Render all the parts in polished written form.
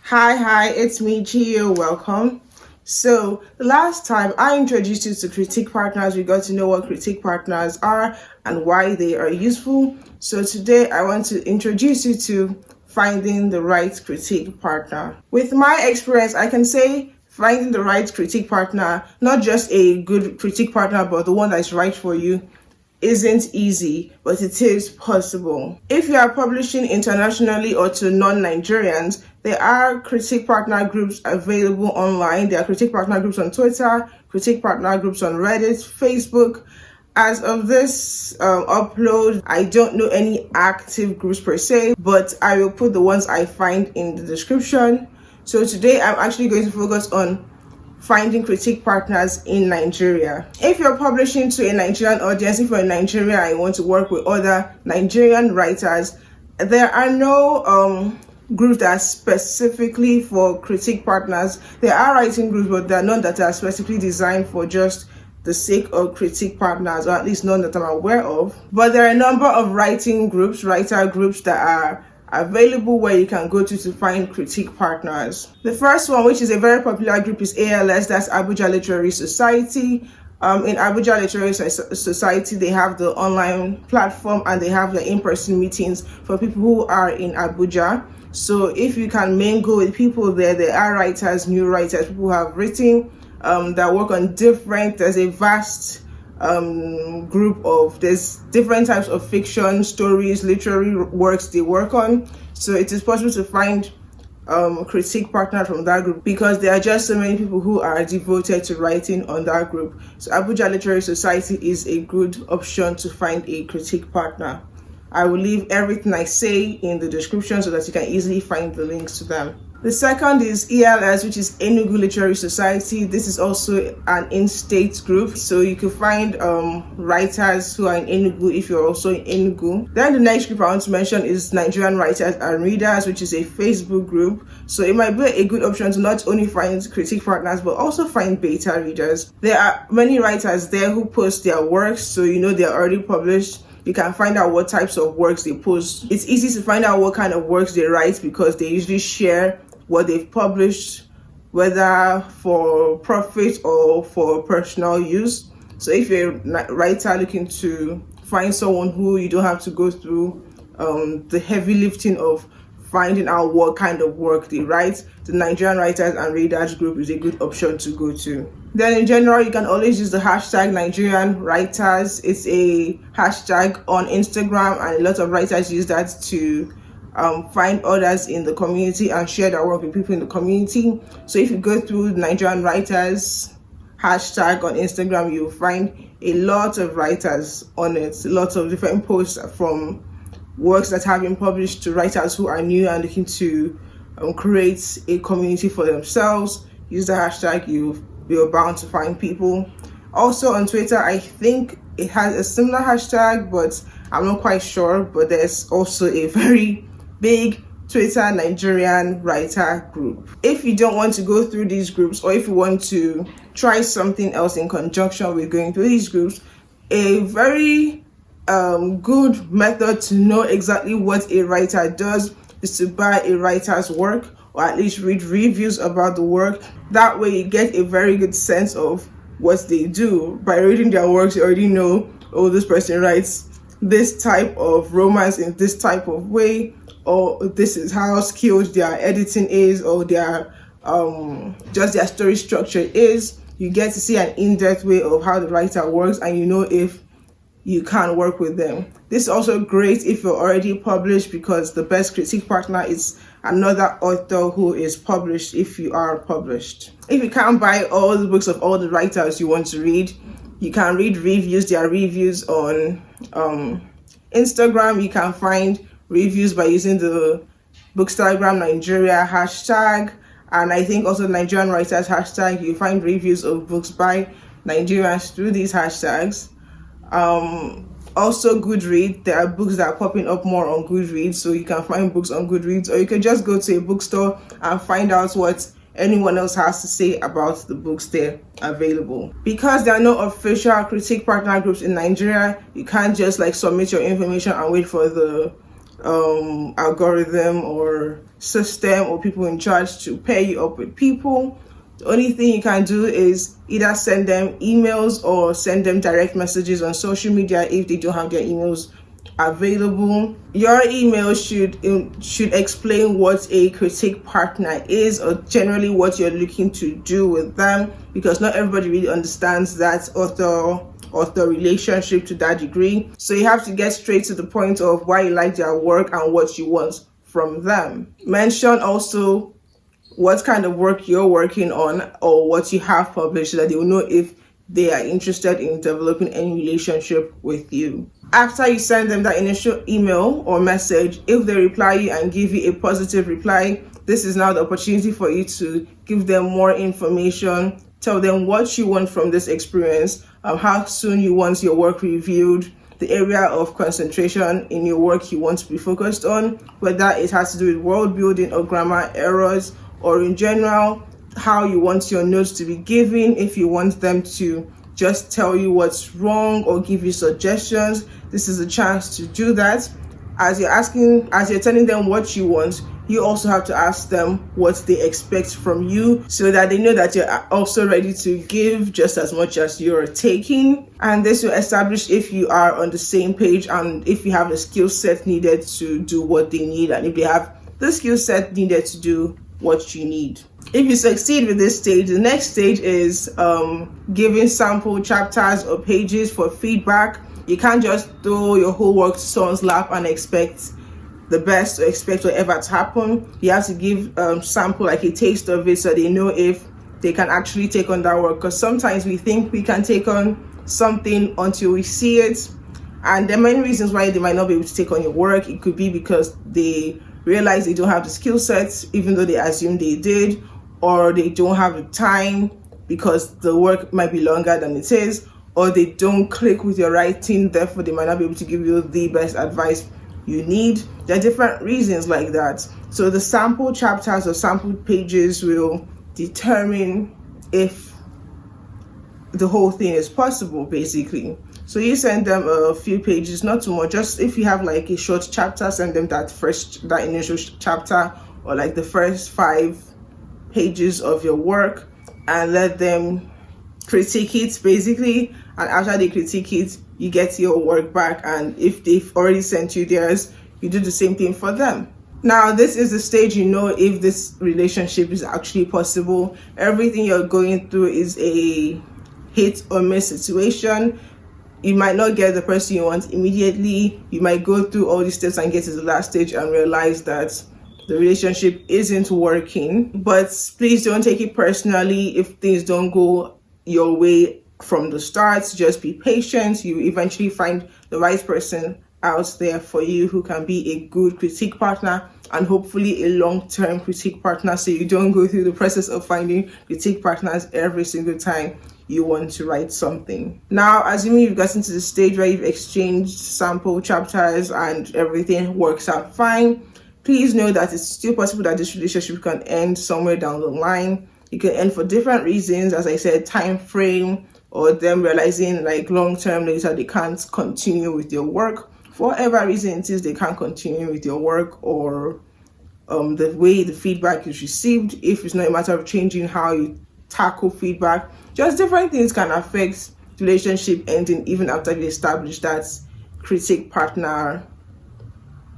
Hi, it's me, Chio. Welcome. So, the last time I introduced you to critique partners, we got to know what critique partners are and why they are useful. So, today I want to introduce you to finding the right critique partner. With my experience, I can say finding the right critique partner, not just a good critique partner, but the one that is right for you, isn't easy, but it is possible. If you are publishing internationally or to non-Nigerians, there are critique partner groups available online. There are critique partner groups on Twitter, critique partner groups on Reddit, Facebook. As of this upload, I don't know any active groups per se, but I will put the ones I find in the description. So today I'm actually going to focus on finding critique partners in Nigeria. If you're publishing to a Nigerian audience, if you're in Nigeria and you want to work with other Nigerian writers, there are no groups that are specifically for critique partners. There are writing groups, but there are none that are specifically designed for just the sake of critique partners, or at least none that I'm aware of. But there are a number of writing groups, writer groups that are available where you can go to find critique partners. The first one, which is a very popular group, is ALS, that's Abuja Literary Society. In Abuja Literary Society, they have the online platform and they have the in-person meetings for people who are in Abuja. So if you can mingle with people there are writers, new writers, people who have written that work on there's a vast group of, there's different types of fiction, stories, literary works they work on. So it is possible to find critique partner from that group because there are just so many people who are devoted to writing on that group. So Abuja Literary Society is a good option to find a critique partner. I will leave everything I say in the description so that you can easily find the links to them. The second is ELS, which is Enugu Literary Society. This is also an in-state group, so you can find writers who are in Enugu if you're also in Enugu. Then the next group I want to mention is Nigerian Writers and Readers, which is a Facebook group. So it might be a good option to not only find critique partners, but also find beta readers. There are many writers there who post their works, so you know they're already published. You can find out what types of works they post. It's easy to find out what kind of works they write because they usually share what they've published, whether for profit or for personal use. So if you're a writer looking to find someone who you don't have to go through the heavy lifting of finding out what kind of work they write, the Nigerian Writers and Readers group is a good option to go to. Then in general, you can always use the hashtag Nigerian Writers. It's a hashtag on Instagram and a lot of writers use that to find others in the community and share their work with people in the community. So if you go through Nigerian Writers hashtag on Instagram, you'll find a lot of writers on it, lots of different posts from works that have been published to writers who are new and looking to create a community for themselves. Use the hashtag, you'll be bound to find people. Also on Twitter, I think it has a similar hashtag, but I'm not quite sure. But there's also a very big Twitter Nigerian writer group. If you don't want to go through these groups, or if you want to try something else in conjunction with going through these groups, a very good method to know exactly what a writer does is to buy a writer's work, or at least read reviews about the work. That way you get a very good sense of what they do. By reading their works, you already know, oh, this person writes this type of romance in this type of way, or this is how skilled their editing is, or their just their story structure is. You get to see an in-depth way of how the writer works, and you know if you can work with them. This is also great if you're already published, because the best critique partner is another author who is published if you are published. If you can't buy all the books of all the writers you want to read, you can read reviews. There are reviews on Instagram. You can find reviews by using the Bookstagram Nigeria hashtag, and I think also Nigerian Writers hashtag. You find reviews of books by Nigerians through these hashtags. Also Goodreads, there are books that are popping up more on Goodreads, so you can find books on Goodreads, or you can just go to a bookstore and find out what anyone else has to say about the books there available. Because there are no official critique partner groups in Nigeria, you can't just like submit your information and wait for the algorithm or system or people in charge to pair you up with people. The only thing you can do is either send them emails or send them direct messages on social media if they don't have their emails available. Your email should explain what a critique partner is, or generally what you're looking to do with them, because not everybody really understands that author relationship to that degree. So you have to get straight to the point of why you like their work and what you want from them. Mention also what kind of work you're working on or what you have published, so that they will know if they are interested in developing any relationship with you. After you send them that initial email or message, if they reply you and give you a positive reply, this is now the opportunity for you to give them more information. Tell them what you want from this experience, how soon you want your work reviewed, the area of concentration in your work you want to be focused on, whether it has to do with world building or grammar errors, or in general, how you want your notes to be given. If you want them to just tell you what's wrong or give you suggestions, this is a chance to do that. As you're telling them what you want, you also have to ask them what they expect from you, so that they know that you're also ready to give just as much as you're taking. And this will establish if you are on the same page and if you have the skill set needed to do what they need, and if they have the skill set needed to do what you need. If you succeed with this stage, the next stage is giving sample chapters or pages for feedback. You can't just throw your whole work to someone's lap and expect the best or expect whatever to happen. You have to give sample, like a taste of it, so they know if they can actually take on that work. Because sometimes we think we can take on something until we see it, and there are many reasons why they might not be able to take on your work. It could be because they realize they don't have the skill sets, even though they assume they did, or they don't have the time because the work might be longer than it is, or they don't click with your writing, therefore they might not be able to give you the best advice you need. There are different reasons like that. So the sample chapters or sample pages will determine if the whole thing is possible, basically. So you send them a few pages, not too much. Just if you have like a short chapter, send them that initial chapter, or like the first 5 pages of your work, and let them critique it, basically. And after they critique it, you get your work back, and if they've already sent you theirs, you do the same thing for them. Now, this is the stage you know if this relationship is actually possible. Everything you're going through is a hit or miss situation. You might not get the person you want immediately. You might go through all these steps and get to the last stage and realize that the relationship isn't working. But please don't take it personally if things don't go your way from the start. Just be patient. You eventually find the right person out there for you who can be a good critique partner, and hopefully a long-term critique partner, so you don't go through the process of finding critique partners every single time you want to write something. Now, assuming you've gotten to the stage where you've exchanged sample chapters and everything works out fine, please know that it's still possible that this relationship can end somewhere down the line. It can end for different reasons, as I said, time frame, or them realizing like long-term later they can't continue with your work. For whatever reason it is, they can't continue with your work, or the way the feedback is received. If it's not a matter of changing how you tackle feedback, just different things can affect the relationship ending even after you establish that critic partner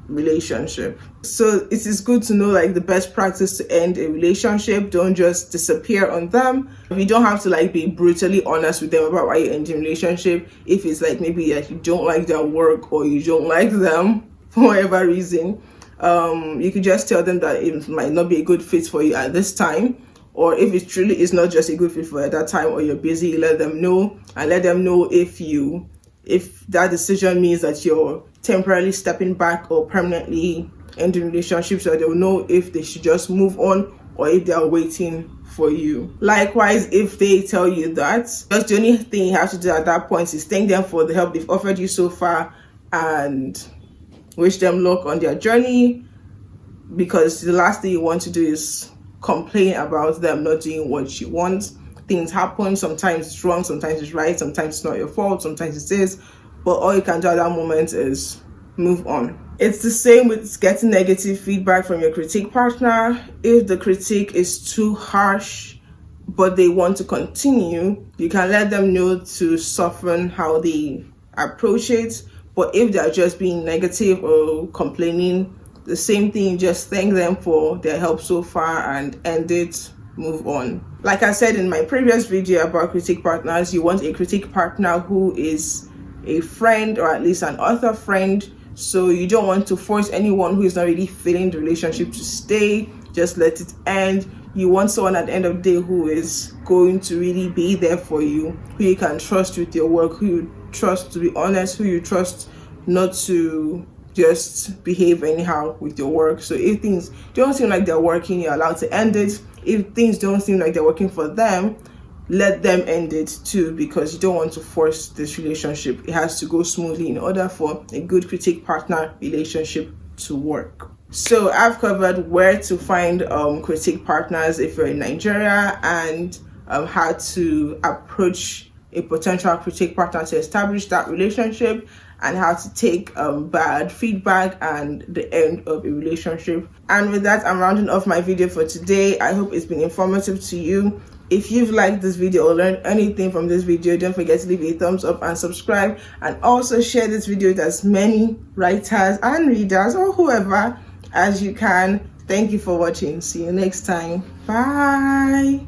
relationship. So it is good to know like the best practice to end a relationship. Don't just disappear on them. You don't have to like be brutally honest with them about why you're ending a relationship. If it's like maybe like you don't like their work or you don't like them for whatever reason, you could just tell them that it might not be a good fit for you at this time. Or if it truly is not just a good fit for you at that time, or you're busy, let them know, and let them know if that decision means that you're temporarily stepping back or permanently ending relationships, so they'll know if they should just move on or if they are waiting for you. Likewise, if they tell you that, just the only thing you have to do at that point is thank them for the help they've offered you so far and wish them luck on their journey, because the last thing you want to do is complain about them not doing what you want. Things happen. Sometimes it's wrong, sometimes it's right, sometimes it's not your fault, sometimes it is. But all you can do at that moment is move on. It's the same with getting negative feedback from your critique partner. If the critique is too harsh but they want to continue, you can let them know to soften how they approach it. But if they're just being negative or complaining, the same thing, just thank them for their help so far and end it, move on. Like I said in my previous video about critique partners, you want a critique partner who is a friend or at least an author friend. So you don't want to force anyone who is not really feeling the relationship to stay. Just let it end. You want someone at the end of the day who is going to really be there for you, who you can trust with your work, who you trust to be honest, who you trust not to just behave anyhow with your work. So if things don't seem like they're working, you're allowed to end it. If things don't seem like they're working for them, let them end it too, because you don't want to force this relationship. It has to go smoothly in order for a good critique partner relationship to work. So I've covered where to find critique partners if you're in Nigeria, and how to approach a potential critique partner to establish that relationship, and how to take bad feedback and the end of a relationship. And with that, I'm rounding off my video for today. I hope it's been informative to you. If you've liked this video or learned anything from this video, don't forget to leave a thumbs up and subscribe, and also share this video with as many writers and readers or whoever as you can. Thank you for watching. See you next time. Bye.